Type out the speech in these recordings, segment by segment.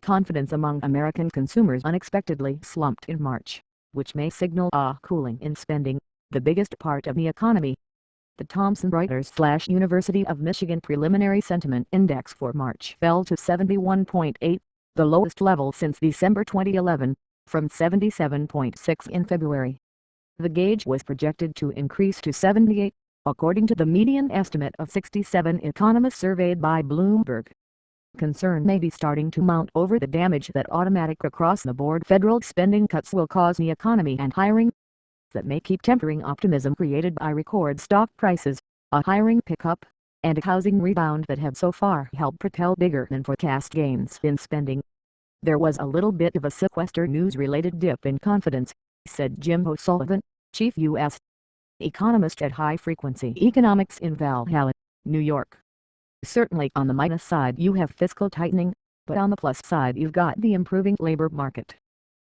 confidence among American consumers unexpectedly slumped in March, which may signal a cooling in spending, the biggest part of the economy. The Thomson Reuters/University of Michigan Preliminary Sentiment Index for March fell to 71.8, the lowest level since December 2011, from 77.6 in February. The gauge was projected to increase to 78, according to the median estimate of 67 economists surveyed by Bloomberg. Concern may be starting to mount over the damage that automatic across-the-board federal spending cuts will cause the economy and hiring, that may keep tempering optimism created by record stock prices, a hiring pickup, and a housing rebound that have so far helped propel bigger than forecast gains in spending. There was a little bit of a sequester news-related dip in confidence, said Jim O'Sullivan, chief U.S. economist at High Frequency Economics in Valhalla, New York. Certainly on the minus side you have fiscal tightening, but on the plus side you've got the improving labor market.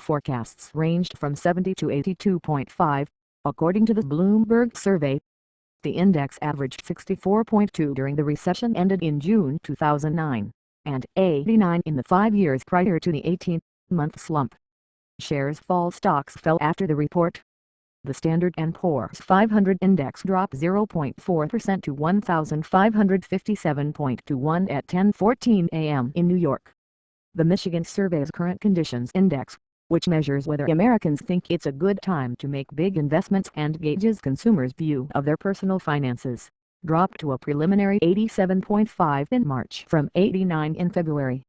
Forecasts ranged from 70 to 82.5, according to the Bloomberg survey. The index averaged 64.2 during the recession ended in June 2009, and 89 in the 5 years prior to the 18-month slump. Shares fall. Stocks fell after the report. The Standard & Poor's 500 index dropped 0.4% to 1,557.21 at 10:14 a.m. in New York. The Michigan Survey's Current Conditions Index, which measures whether Americans think it's a good time to make big investments and gauges consumers' view of their personal finances, dropped to a preliminary 87.5 in March from 89 in February.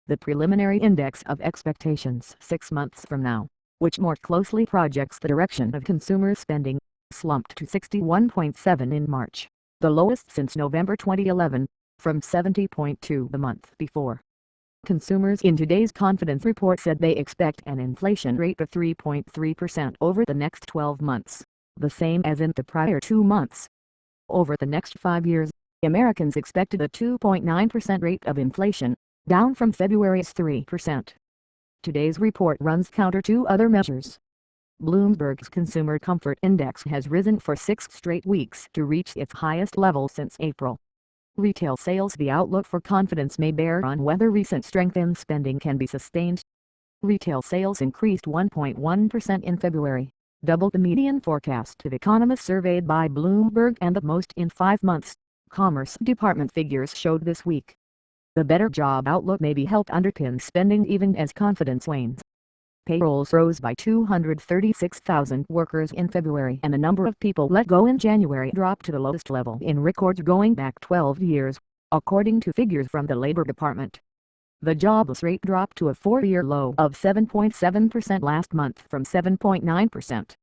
The preliminary index of expectations 6 months from now, which more closely projects the direction of consumer spending, slumped to 61.7 in March, the lowest since November 2011, from 70.2 the month before. Consumers in today's confidence report said they expect an inflation rate of 3.3% over the next 12 months, the same as in the prior 2 months. Over the next 5 years, Americans expected a 2.9% rate of inflation, down from February's 3%. Today's report runs counter to other measures. Bloomberg's Consumer Comfort Index has risen for 6 straight weeks to reach its highest level since April. Retail sales. The outlook for confidence may bear on whether recent strength in spending can be sustained. Retail sales increased 1.1% in February, double the median forecast of economists surveyed by Bloomberg and the most in 5 months, Commerce Department figures showed this week. The better job outlook may be help underpin spending even as confidence wanes. Payrolls rose by 236,000 workers in February, and the number of people let go in January dropped to the lowest level in records going back 12 years, according to figures from the Labor Department. The jobless rate dropped to a 4-year low of 7.7% last month from 7.9%.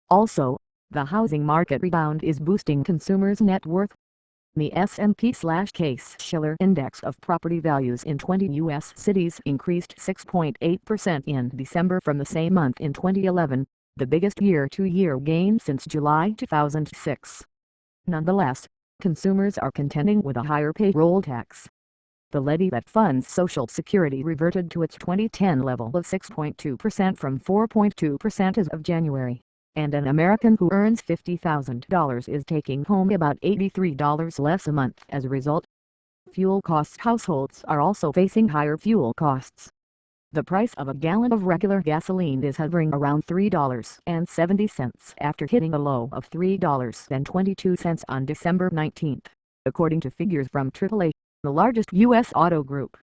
Also, the housing market rebound is boosting consumers' net worth. The S&P/Case-Shiller Index of Property Values in 20 U.S. cities increased 6.8% in December from the same month in 2011, the biggest year-to-year gain since July 2006. Nonetheless, consumers are contending with a higher payroll tax. The levy that funds Social Security reverted to its 2010 level of 6.2% from 4.2% as of January. And an American who earns $50,000 is taking home about $83 less a month as a result. Fuel costs. Households are also facing higher fuel costs. The price of a gallon of regular gasoline is hovering around $3.70 after hitting a low of $3.22 on December 19, according to figures from AAA, the largest U.S. auto group.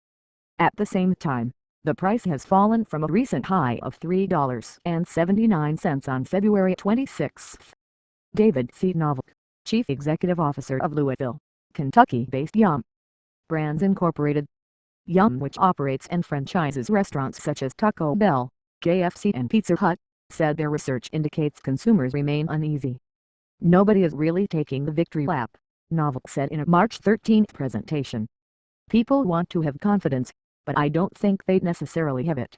At the same time, the price has fallen from a recent high of $3.79 on February 26. David C. Novak, Chief Executive Officer of Louisville, Kentucky-based Yum! Brands Incorporated. Yum!, which operates and franchises restaurants such as Taco Bell, KFC and Pizza Hut, said their research indicates consumers remain uneasy. Nobody is really taking the victory lap, Novak said in a March 13 presentation. People want to have confidence, but I don't think they necessarily have it.